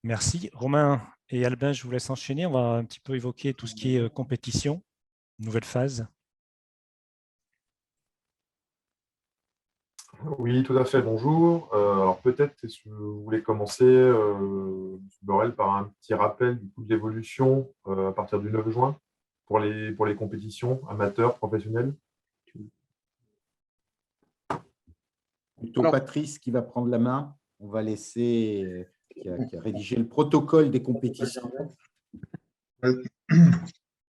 Merci. Romain et Albin, je vous laisse enchaîner. On va un petit peu évoquer tout ce qui est compétition, nouvelle phase. Oui, tout à fait. Bonjour. Alors peut-être, est-ce que vous voulez commencer, M. Borel, par un petit rappel du coup de l'évolution à partir du 9 juin pour les compétitions amateurs, professionnelles? Plutôt Patrice qui va prendre la main. On va laisser, qui a rédigé le protocole des compétitions. Il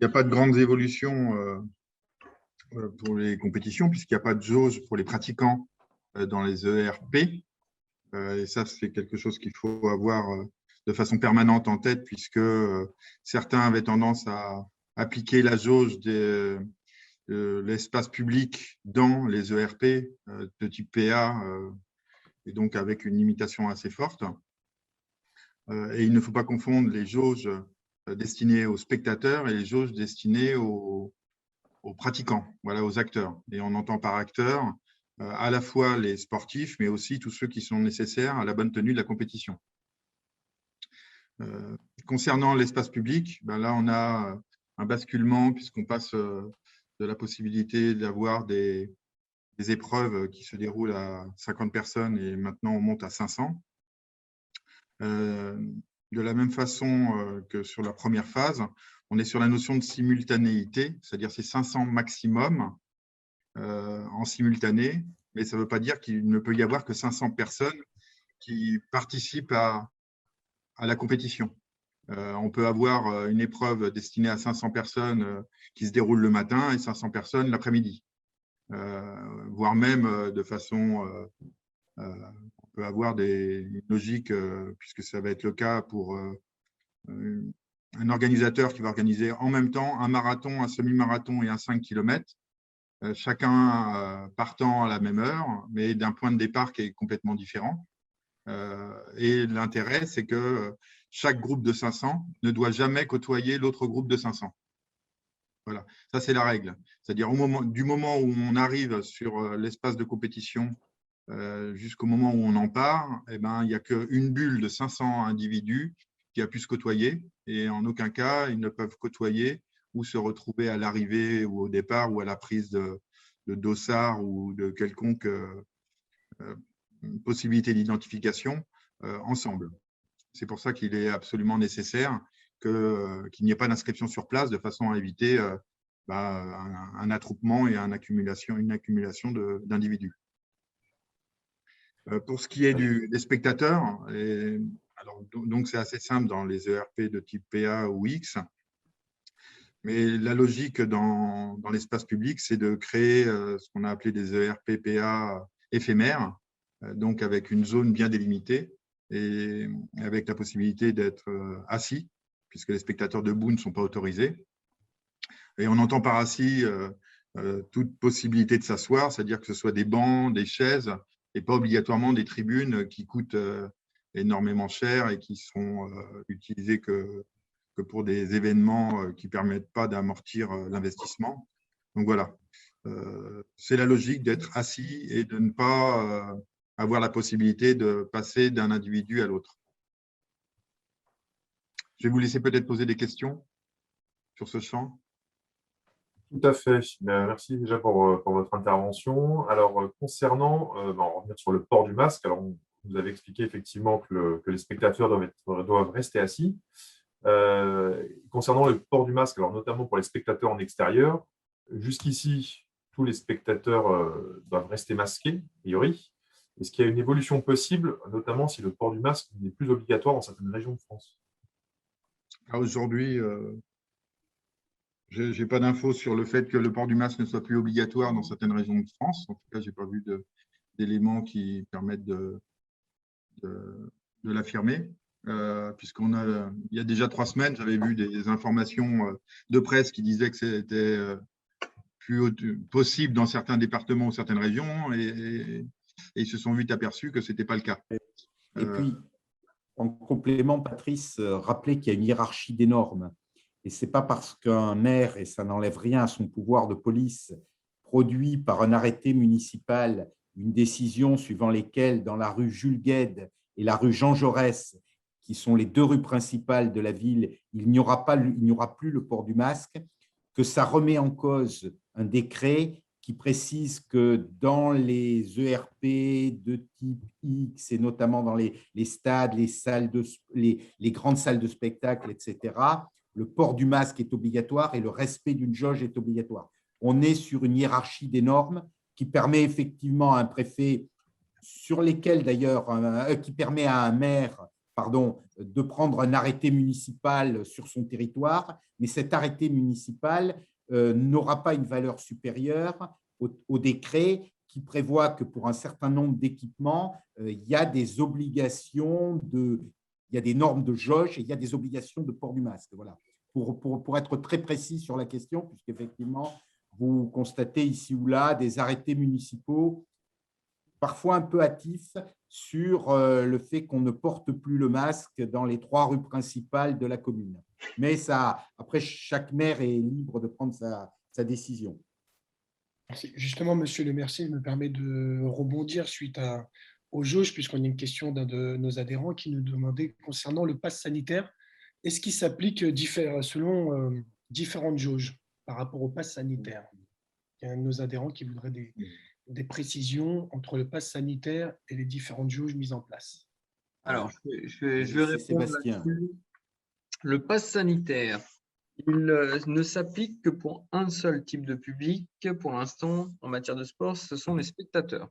n'y a pas de grandes évolutions pour les compétitions, puisqu'il n'y a pas de jauge pour les pratiquants dans les ERP. Et ça, c'est quelque chose qu'il faut avoir de façon permanente en tête, puisque certains avaient tendance à appliquer la jauge de l'espace public dans les ERP de type PA, et donc avec une limitation assez forte. Et il ne faut pas confondre les jauges destinées aux spectateurs et les jauges destinées aux pratiquants, voilà, aux acteurs. Et on entend par acteurs à la fois les sportifs, mais aussi tous ceux qui sont nécessaires à la bonne tenue de la compétition. Concernant l'espace public, ben là, on a un basculement puisqu'on passe de la possibilité d'avoir des épreuves qui se déroulent à 50 personnes et maintenant on monte à 500. De la même façon que sur la première phase, on est sur la notion de simultanéité, c'est-à-dire c'est 500 maximum en simultané, mais ça ne veut pas dire qu'il ne peut y avoir que 500 personnes qui participent à la compétition. On peut avoir une épreuve destinée à 500 personnes qui se déroule le matin et 500 personnes l'après-midi, voire même de façon… on peut avoir des logiques, puisque ça va être le cas pour un organisateur qui va organiser en même temps un marathon, un semi-marathon et un 5 km, chacun partant à la même heure, mais d'un point de départ qui est complètement différent. Et l'intérêt, c'est que chaque groupe de 500 ne doit jamais côtoyer l'autre groupe de 500. Voilà, ça c'est la règle. C'est-à-dire du moment où on arrive sur l'espace de compétition jusqu'au moment où on en part, eh ben, il n'y a qu'une bulle de 500 individus qui a pu se côtoyer et en aucun cas, ils ne peuvent côtoyer ou se retrouver à l'arrivée ou au départ ou à la prise de dossard ou de quelconque possibilité d'identification ensemble. C'est pour ça qu'il est absolument nécessaire qu'il n'y ait pas d'inscription sur place de façon à éviter un attroupement et une accumulation d'individus. Pour ce qui est des spectateurs, donc c'est assez simple dans les ERP de type PA ou X, mais la logique dans l'espace public, c'est de créer ce qu'on a appelé des ERP PA éphémères, donc avec une zone bien délimitée et avec la possibilité d'être assis, puisque les spectateurs debout ne sont pas autorisés. Et on entend par assis toute possibilité de s'asseoir, c'est-à-dire que ce soit des bancs, des chaises, et pas obligatoirement des tribunes qui coûtent énormément cher et qui seront utilisées que pour des événements qui ne permettent pas d'amortir l'investissement. Donc voilà, c'est la logique d'être assis et de ne pas avoir la possibilité de passer d'un individu à l'autre. Je vais vous laisser peut-être poser des questions sur ce champ. Tout à fait. Merci déjà pour votre intervention. Alors, concernant, on va revenir sur le port du masque. Alors, vous avez expliqué effectivement que les spectateurs doivent rester assis. Concernant le port du masque, alors notamment pour les spectateurs en extérieur, jusqu'ici, tous les spectateurs doivent rester masqués, a priori. Est-ce qu'il y a une évolution possible, notamment si le port du masque n'est plus obligatoire dans certaines régions de France? Aujourd'hui, je n'ai pas d'infos sur le fait que le port du masque ne soit plus obligatoire dans certaines régions de France. En tout cas, je n'ai pas vu d'éléments qui permettent de l'affirmer. Il y a déjà 3 semaines, j'avais vu des informations de presse qui disaient que c'était plus possible dans certains départements ou certaines régions et ils se sont vite aperçus que ce n'était pas le cas. Et puis, en complément, Patrice rappelait qu'il y a une hiérarchie des normes. Et ce n'est pas parce qu'un maire, et ça n'enlève rien à son pouvoir de police, produit par un arrêté municipal une décision suivant lesquelles, dans la rue Jules Guesde et la rue Jean Jaurès, qui sont les 2 rues principales de la ville, il n'y aura plus le port du masque, que ça remet en cause un décret qui précise que dans les ERP de type X, et notamment dans les stades, les grandes salles de spectacle, etc., le port du masque est obligatoire et le respect d'une jauge est obligatoire. On est sur une hiérarchie des normes qui permet effectivement à un préfet, sur lesquels d'ailleurs, qui permet à un maire de prendre un arrêté municipal sur son territoire, mais cet arrêté municipal n'aura pas une valeur supérieure au décret qui prévoit que pour un certain nombre d'équipements, il y a des obligations il y a des normes de jauge et il y a des obligations de port du masque. Voilà. Pour être très précis sur la question, puisqu'effectivement, vous constatez ici ou là des arrêtés municipaux parfois un peu hâtifs sur le fait qu'on ne porte plus le masque dans les 3 rues principales de la commune. Mais après, chaque maire est libre de prendre sa décision. Justement, monsieur le maire, je me permets de rebondir suite aux jauges, puisqu'on a une question d'un de nos adhérents qui nous demandait concernant le pass sanitaire. Est-ce qu'il s'applique selon différentes jauges par rapport au pass sanitaire? Il y a un de nos adhérents qui voudrait des précisions entre le pass sanitaire et les différentes jauges mises en place. Alors, je vais répondre là-dessus. Le pass sanitaire, il ne s'applique que pour un seul type de public. Pour l'instant, en matière de sport, ce sont les spectateurs.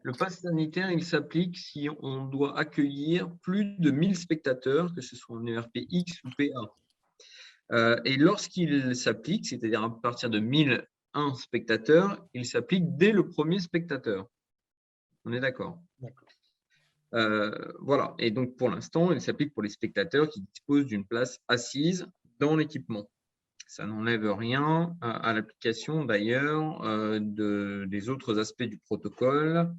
Le pass sanitaire, il s'applique si on doit accueillir plus de 1000 spectateurs, que ce soit en ERP X ou PA. Et lorsqu'il s'applique, c'est-à-dire à partir de 1001 spectateurs, il s'applique dès le premier spectateur. On est d'accord? Voilà. Et donc, pour l'instant, il s'applique pour les spectateurs qui disposent d'une place assise dans l'équipement. Ça n'enlève rien à l'application, d'ailleurs, des autres aspects du protocole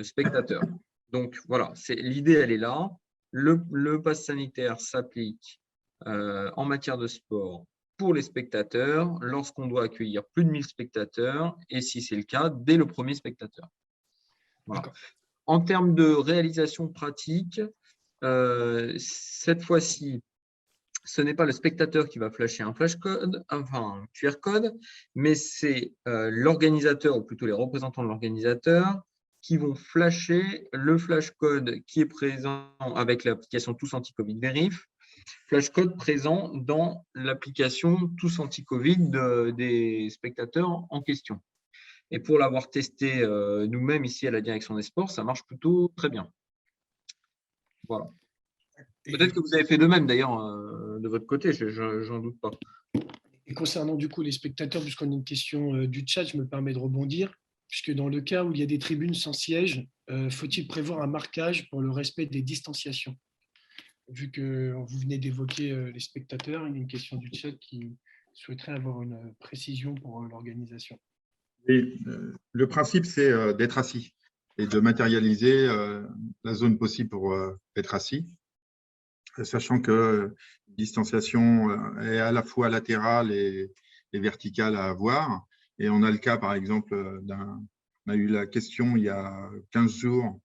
spectateur. Donc, voilà, l'idée, elle est là. Le pass sanitaire s'applique en matière de sport pour les spectateurs lorsqu'on doit accueillir plus de 1000 spectateurs et si c'est le cas, dès le premier spectateur. Voilà. En termes de réalisation pratique, cette fois-ci, ce n'est pas le spectateur qui va flasher un QR code, mais c'est l'organisateur, ou plutôt les représentants de l'organisateur, qui vont flasher le flash code qui est présent avec l'application Tous Anti-Covid Vérif, flash code présent dans l'application Tous Anti-Covid des spectateurs en question. Et pour l'avoir testé nous-mêmes ici à la direction des sports, ça marche plutôt très bien. Voilà. Peut-être que vous avez fait de même d'ailleurs de votre côté, j'en doute pas. Et concernant du coup les spectateurs, puisqu'on a une question du chat, je me permets de rebondir, puisque dans le cas où il y a des tribunes sans siège, faut-il prévoir un marquage pour le respect des distanciations? Vu que vous venez d'évoquer les spectateurs, il y a une question du chat qui souhaiterait avoir une précision pour l'organisation. Et, le principe, c'est d'être assis et de matérialiser la zone possible pour être assis, sachant que la distanciation est à la fois latérale et verticale à avoir. Et on a le cas, par exemple, on a eu la question il y a 15 jours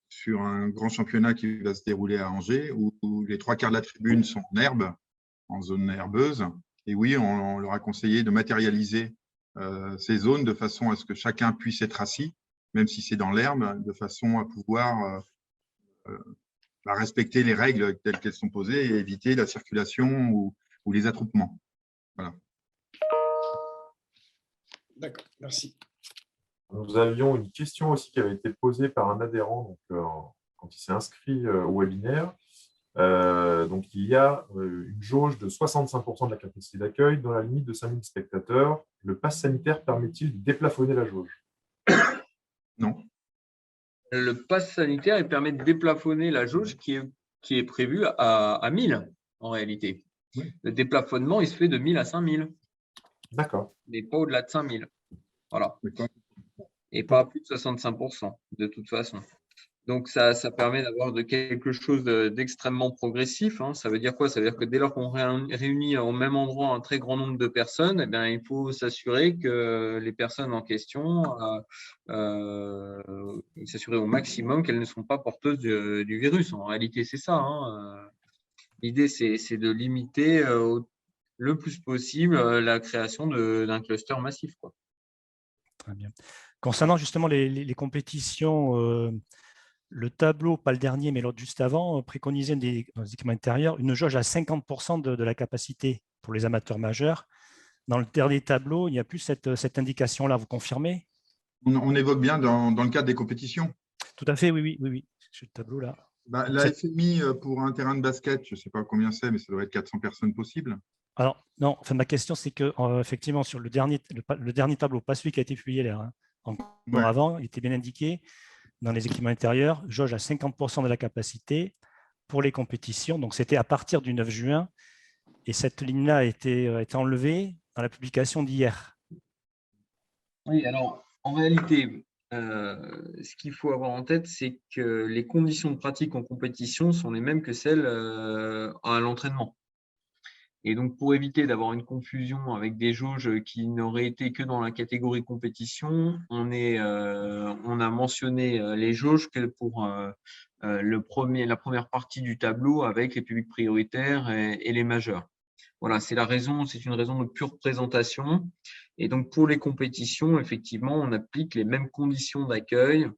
sur un grand championnat qui va se dérouler à Angers, où les 3/4 de la tribune sont en herbe, en zone herbeuse. Et oui, on leur a conseillé de matérialiser ces zones de façon à ce que chacun puisse être assis, même si c'est dans l'herbe, de façon à pouvoir respecter les règles telles qu'elles sont posées et éviter la circulation ou les attroupements. Voilà. D'accord, merci. Nous avions une question aussi qui avait été posée par un adhérent quand il s'est inscrit au webinaire. Donc, il y a une jauge de 65% de la capacité d'accueil dans la limite de 5000 spectateurs. Le pass sanitaire permet-il de déplafonner la jauge? Non. Le pass sanitaire il permet de déplafonner la jauge qui est prévue à 1000 en réalité. Oui. Le déplafonnement, il se fait de 1000 à 5000. D'accord. Mais pas au-delà de 5000. Voilà. D'accord. Et pas à plus de 65% de toute façon. Donc, ça permet d'avoir quelque chose d'extrêmement progressif. Hein. Ça veut dire quoi? Ça veut dire que dès lors qu'on réunit au même endroit un très grand nombre de personnes, eh bien, il faut s'assurer que les personnes en question, s'assurer au maximum qu'elles ne sont pas porteuses du virus. En réalité, c'est ça. Hein. L'idée, c'est de limiter le plus possible la création d'un cluster massif, quoi. Très bien. Concernant justement les compétitions, le tableau, pas le dernier, mais l'autre juste avant, préconisait dans les équipements intérieurs une jauge à 50% de la capacité pour les amateurs majeurs. Dans le dernier tableau, il n'y a plus cette indication-là. Vous confirmez? On évoque bien dans le cadre des compétitions. Tout à fait, oui. J'ai le tableau là. La FMI pour un terrain de basket, je ne sais pas combien c'est, mais ça doit être 400 personnes possibles. Alors, non, enfin, ma question, c'est que effectivement, sur le dernier tableau, pas celui qui a été publié là, hein, encore avant, il était bien indiqué dans les équipements intérieurs, jauge à 50% de la capacité pour les compétitions. Donc, c'était à partir du 9 juin. Et cette ligne-là a été enlevée dans la publication d'hier. Oui, alors, en réalité, ce qu'il faut avoir en tête, c'est que les conditions de pratique en compétition sont les mêmes que celles à l'entraînement. Et donc, pour éviter d'avoir une confusion avec des jauges qui n'auraient été que dans la catégorie compétition, on a mentionné les jauges que pour la première partie du tableau avec les publics prioritaires et les majeurs. Voilà, c'est une raison de pure présentation. Et donc, pour les compétitions, effectivement, on applique les mêmes conditions d'accueil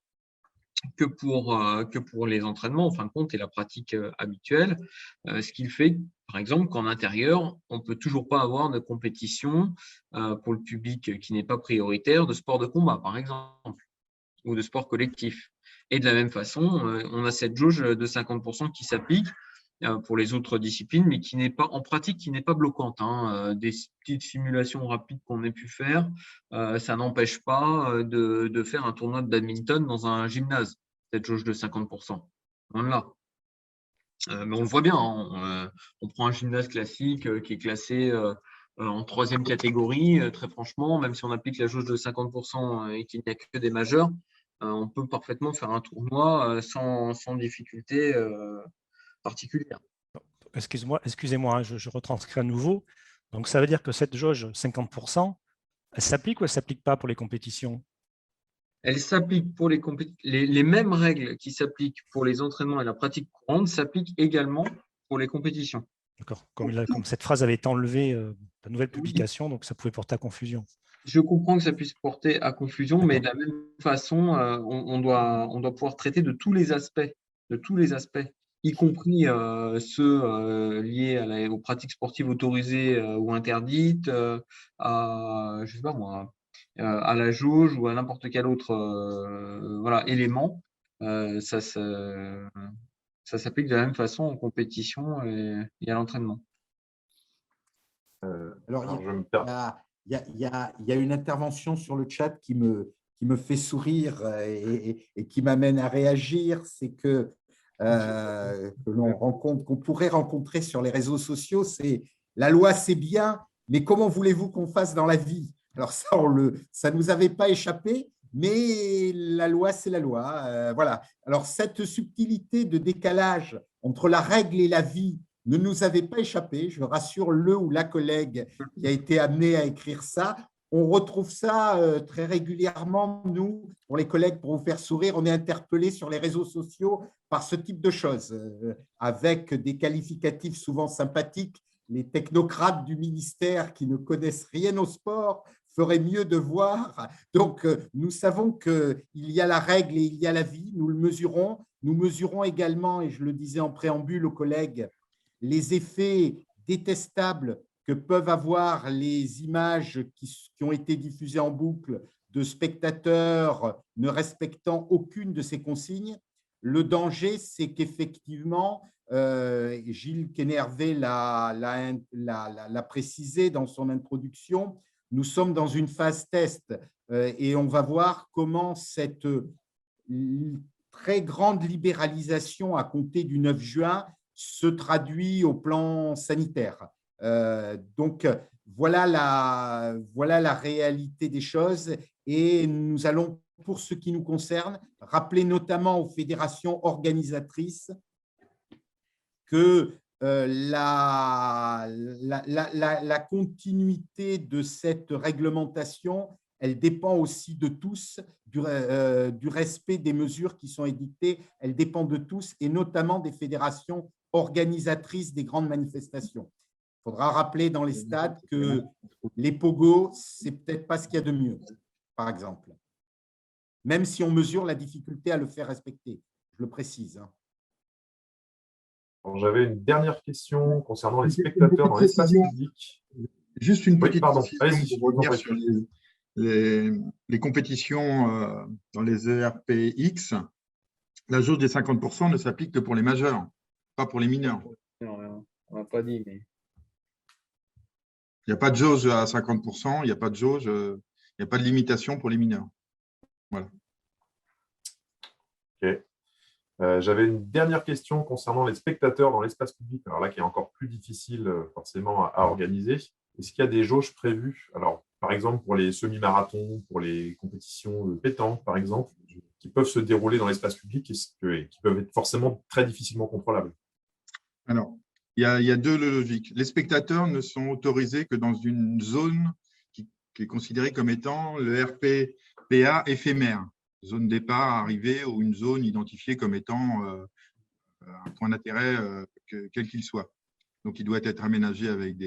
que pour les entraînements, en fin de compte, et la pratique habituelle. Ce qui fait, par exemple, qu'en intérieur, on ne peut toujours pas avoir de compétition pour le public qui n'est pas prioritaire de sport de combat, par exemple, ou de sport collectif. Et de la même façon, on a cette jauge de 50% qui s'applique pour les autres disciplines, mais qui n'est pas en pratique, qui n'est pas bloquante. Hein. Des petites simulations rapides qu'on ait pu faire, ça n'empêche pas de faire un tournoi de badminton dans un gymnase, cette jauge de 50%. Voilà. Mais on le voit bien, hein. On prend un gymnase classique qui est classé en 3e catégorie, très franchement, même si on applique la jauge de 50% et qu'il n'y a que des majeurs, on peut parfaitement faire un tournoi sans difficulté particulière. Excusez-moi, hein, je retranscris à nouveau. Donc, ça veut dire que cette jauge 50%, elle s'applique ou elle ne s'applique pas pour les compétitions? Elle s'applique pour les mêmes règles qui s'appliquent pour les entraînements et la pratique courante s'appliquent également pour les compétitions. D'accord. Comme cette phrase avait été enlevée de la nouvelle publication, donc ça pouvait porter à confusion. Je comprends que ça puisse porter à confusion, mais de la même façon, on doit pouvoir traiter de tous les aspects, y compris ceux liés aux pratiques sportives autorisées ou interdites, je sais pas moi, à la jauge ou à n'importe quel autre élément. Ça s'applique de la même façon en compétition et à l'entraînement. Alors, il y a une intervention sur le chat qui me fait sourire et qui m'amène à réagir. C'est que qu'on pourrait rencontrer sur les réseaux sociaux, c'est la loi, c'est bien, mais comment voulez-vous qu'on fasse dans la vie? Alors ça nous avait pas échappé, mais la loi, c'est la loi. Voilà. Alors cette subtilité de décalage entre la règle et la vie ne nous avait pas échappé. Je rassure le ou la collègue qui a été amené à écrire ça. On retrouve ça très régulièrement, nous, pour les collègues, pour vous faire sourire. On est interpellés sur les réseaux sociaux par ce type de choses, avec des qualificatifs souvent sympathiques. Les technocrates du ministère qui ne connaissent rien au sport feraient mieux de voir. Donc, nous savons qu'il y a la règle et il y a la vie. Nous le mesurons. Nous mesurons également, et je le disais en préambule aux collègues, les effets détestables que peuvent avoir les images qui ont été diffusées en boucle de spectateurs ne respectant aucune de ces consignes. Le danger, c'est qu'effectivement, Gilles Kénervé l'a précisé dans son introduction, nous sommes dans une phase test et on va voir comment cette très grande libéralisation à compter du 9 juin se traduit au plan sanitaire. Donc, voilà la réalité des choses Et nous allons, pour ce qui nous concerne, rappeler notamment aux fédérations organisatrices que la continuité de cette réglementation, elle dépend aussi de tous, du respect des mesures qui sont édictées, elle dépend de tous, et notamment des fédérations organisatrices des grandes manifestations. Il faudra rappeler dans les stades que les pogos, c'est peut-être pas ce qu'il y a de mieux, par exemple. Même si on mesure la difficulté à le faire respecter, je le précise. J'avais une dernière question concernant les spectateurs dans l'espace public. Juste une petite pardon. précision pour revenir sur les compétitions dans les ERPX. La jauge des 50% ne s'applique que pour les majeurs, pas pour les mineurs. Non, on n'a pas dit, mais… Il n'y a pas de jauge à 50%, il n'y a pas de jauge, il n'y a pas de limitation pour les mineurs. Voilà. Ok. J'avais une dernière question concernant les spectateurs dans l'espace public, alors là qui est encore plus difficile forcément à organiser. Est-ce qu'il y a des jauges prévues? Alors, par exemple, pour les semi-marathons, pour les compétitions de pétanque, par exemple, qui peuvent se dérouler dans l'espace public et qui peuvent être forcément très difficilement contrôlables. Alors, il y a deux logiques. Les spectateurs ne sont autorisés que dans une zone qui est considérée comme étant le RPPA éphémère, zone départ, arrivée, ou une zone identifiée comme étant un point d'intérêt quel qu'il soit. Donc, il doit être aménagé avec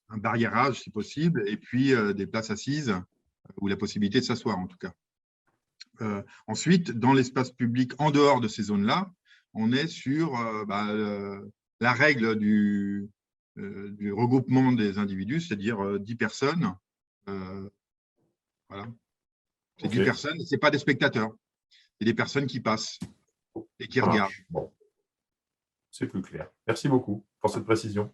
un barriérage, si possible, et puis des places assises, ou la possibilité de s'asseoir, en tout cas. Ensuite, dans l'espace public, en dehors de ces zones-là, on est sur la règle du regroupement des individus, c'est-à-dire 10 personnes. Voilà. C'est 10 personnes, ce n'est pas des spectateurs. C'est des personnes qui passent et qui regardent. Bon. C'est plus clair. Merci beaucoup pour cette précision.